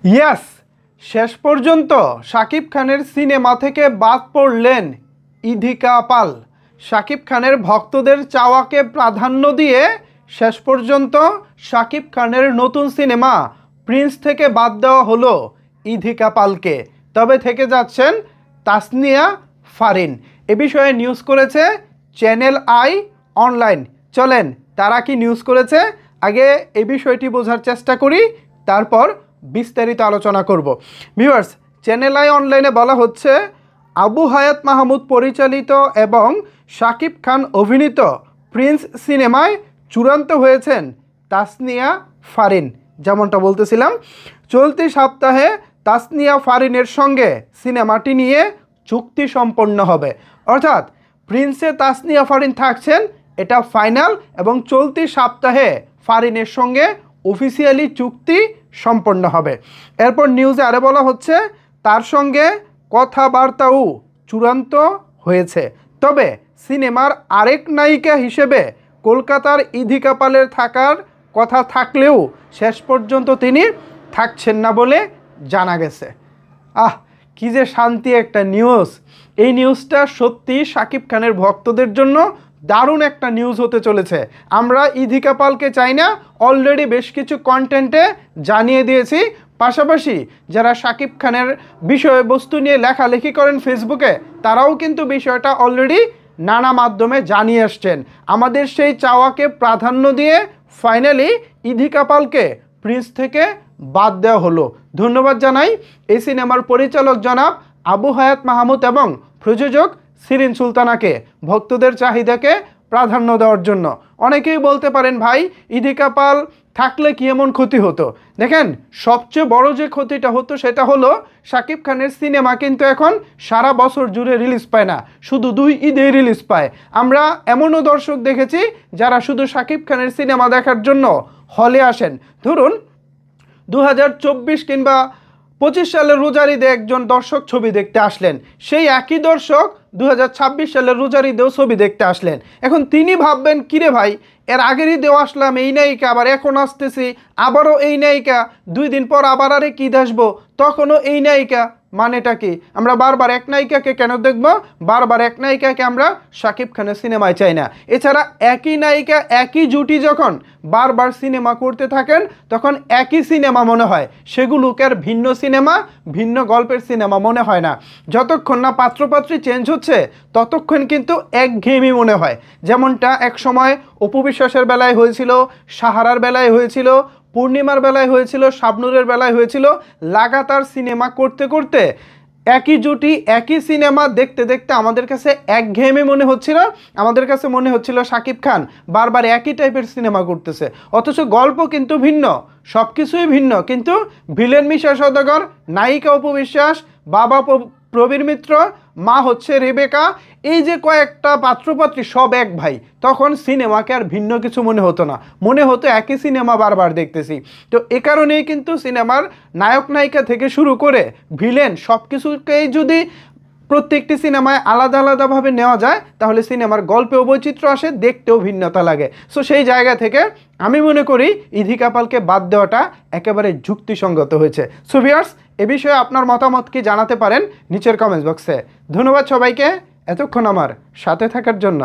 Yes, শেষ পর্যন্ত শাকিব খানের সিনেমা থেকে বাদ পড়লেন ইধিকা পাল। শাকিব খানের ভক্তদের চাওয়াকে প্রাধান্য দিয়ে শেষ পর্যন্ত শাকিব খানের নতুন সিনেমা প্রিন্স থেকে বাদ দেওয়া হলো ইধিকা পালকে। তবে থেকে যাচ্ছেন তাসনিয়া ফারিন। এ বিষয়ে নিউজ করেছে চ্যানেল আই অনলাইন। চলেন তারা কি নিউজ করেছে আগে এই বিষয়টি বোঝার চেষ্টা করি, তারপর বিস্তারিত আলোচনা করব। ভিউয়ার্স, চ্যানেল আই অনলাইনে বলা হচ্ছে, আবু হায়াত মাহমুদ পরিচালিত এবং শাকিব খান অভিনীত প্রিন্স সিনেমায় চূড়ান্ত হয়েছেন তাসনিয়া ফারিন। যেমনটা বলতেছিলাম, চলতি সপ্তাহে তাসনিয়া ফারিনের সঙ্গে সিনেমাটি নিয়ে চুক্তি সম্পন্ন হবে। অর্থাৎ প্রিন্সে তাসনিয়া ফারিন থাকছেন, এটা ফাইনাল, এবং চলতি সপ্তাহে ফারিনের সঙ্গে অফিসিয়ালি চুক্তি সম্পন্ন হবে। এরপর নিউজে আরও বলা হচ্ছে, তার সঙ্গে কথাবার্তাও চূড়ান্ত হয়েছে। তবে সিনেমার আরেক নায়িকা হিসেবে কলকাতার ইধিকা পালের থাকার কথা থাকলেও শেষ পর্যন্ত তিনি থাকছেন না বলে জানা গেছে। কি যে শান্তি একটা নিউজ! এই নিউজটা সত্যি শাকিব খানের ভক্তদের জন্য দারুণ একটা নিউজ হতে চলেছে। আমরা ইধিকা পালকে চাই না, অলরেডি বেশ কিছু কন্টেন্টে জানিয়ে দিয়েছি। পাশাপাশি যারা শাকিব খানের বিষয়বস্তু নিয়ে লেখালেখি করেন ফেসবুকে, তারাও কিন্তু বিষয়টা অলরেডি নানা মাধ্যমে জানিয়ে আসছেন। আমাদের সেই চাওয়াকে প্রাধান্য দিয়ে ফাইনালি ইধিকা পালকে প্রিন্স থেকে বাদ দেওয়া হলো। ধন্যবাদ জানাই এই সিনেমার পরিচালক জনাব আবু হায়াত মাহমুদ এবং প্রযোজক শিরিন সুলতানাকে ভক্তদের চাহিদাকে প্রাধান্য দেওয়ার জন্য। অনেকেই বলতে পারেন, ভাই ইধিকা পাল থাকলে কি এমন ক্ষতি হতো? দেখেন, সবচেয়ে বড় যে ক্ষতিটা হতো সেটা হলো শাকিব খানের সিনেমা কিন্তু এখন সারা বছর জুড়ে রিলিজ পায় না, শুধু 2 ঈদে রিলিজ পায়। আমরা এমনও দর্শক দেখেছি যারা শুধু শাকিব খানের সিনেমা দেখার জন্য হলে আসেন। ধরুন 2024 কিংবা 25 সালের রোজার ঈদে একজন দর্শক ছবি দেখতে আসলেন, সেই একই দর্শক 2026 সালের রোজার ঈদেও ছবি দেখতে আসলেন। এখন তিনি ভাববেন, কিরে ভাই, এর আগের ঈদেও আসলাম এই নায়িকা, আবার এখন আসতেছি আবারও এই নায়িকা, 2 দিন পর আবার আরেক ঈদ আসবো, তখনও এই নায়িকা, মানেটা কি? আমরা বারবার এক নায়িকাকে কেন দেখব? বারবার এক নায়িকাকে আমরা শাকিব খানের সিনেমায় চাই না। এছাড়া একই নায়িকা একই জুটি যখন বারবার সিনেমা করতে থাকেন, তখন একই সিনেমা মনে হয়, সেগুলোকে আর ভিন্ন সিনেমা, ভিন্ন গল্পের সিনেমা মনে হয় না। যতক্ষণ না পাত্রপাত্রী চেঞ্জ হচ্ছে ততক্ষণ কিন্তু একঘেয়েমি মনে হয়। যেমনটা এক সময় অপু বিশ্বাসের বেলায় হয়েছিল, সাহারার বেলায় হয়েছিল, পূর্ণিমার বেলায় হয়েছিল, শাবনূরের বেলায় হয়েছিল। লাগাতার সিনেমা করতে করতে একই জুটি একই সিনেমা দেখতে দেখতে আমাদের কাছে একঘেয়েমি মনে হচ্ছিল। আমাদের কাছে মনে হচ্ছিল শাকিব খান বারবার একই টাইপের সিনেমা করতেছে, অথচ গল্প কিন্তু ভিন্ন, সব কিছুই ভিন্ন, কিন্তু ভিলেন মিশা সওদাগর, নায়িকা অপু বিশ্বাস, বাবা প্রবীর মিত্র, মা হচ্ছে রেবেকা, এই যে কয়েকটা পাত্রপাত্রী সব এক ভাই, তখন সিনেমাকে আর ভিন্ন কিছু মনে হতো না, মনে হতো একই সিনেমা বারবার দেখতেছি। তো এ কারণেই কিন্তু সিনেমার নায়ক নায়িকা থেকে শুরু করে ভিলেন সব কিছুকেই যদি প্রত্যেকটি সিনেমায় আলাদা আলাদাভাবে নেওয়া যায়, তাহলে সিনেমার গল্পেও বৈচিত্র্য আসে, দেখতেও ভিন্নতা লাগে। সো সেই জায়গা থেকে আমি মনে করি ইধিকা পালকে বাদ দেওয়াটা একেবারে যুক্তিসঙ্গত হয়েছে। সো ভিউয়ার্স, এ বিষয়ে আপনার মতামত কি জানাতে পারেন নিচের কমেন্টস বক্সে। ধন্যবাদ সবাইকে এতক্ষণ আমার সাথে থাকার জন্য।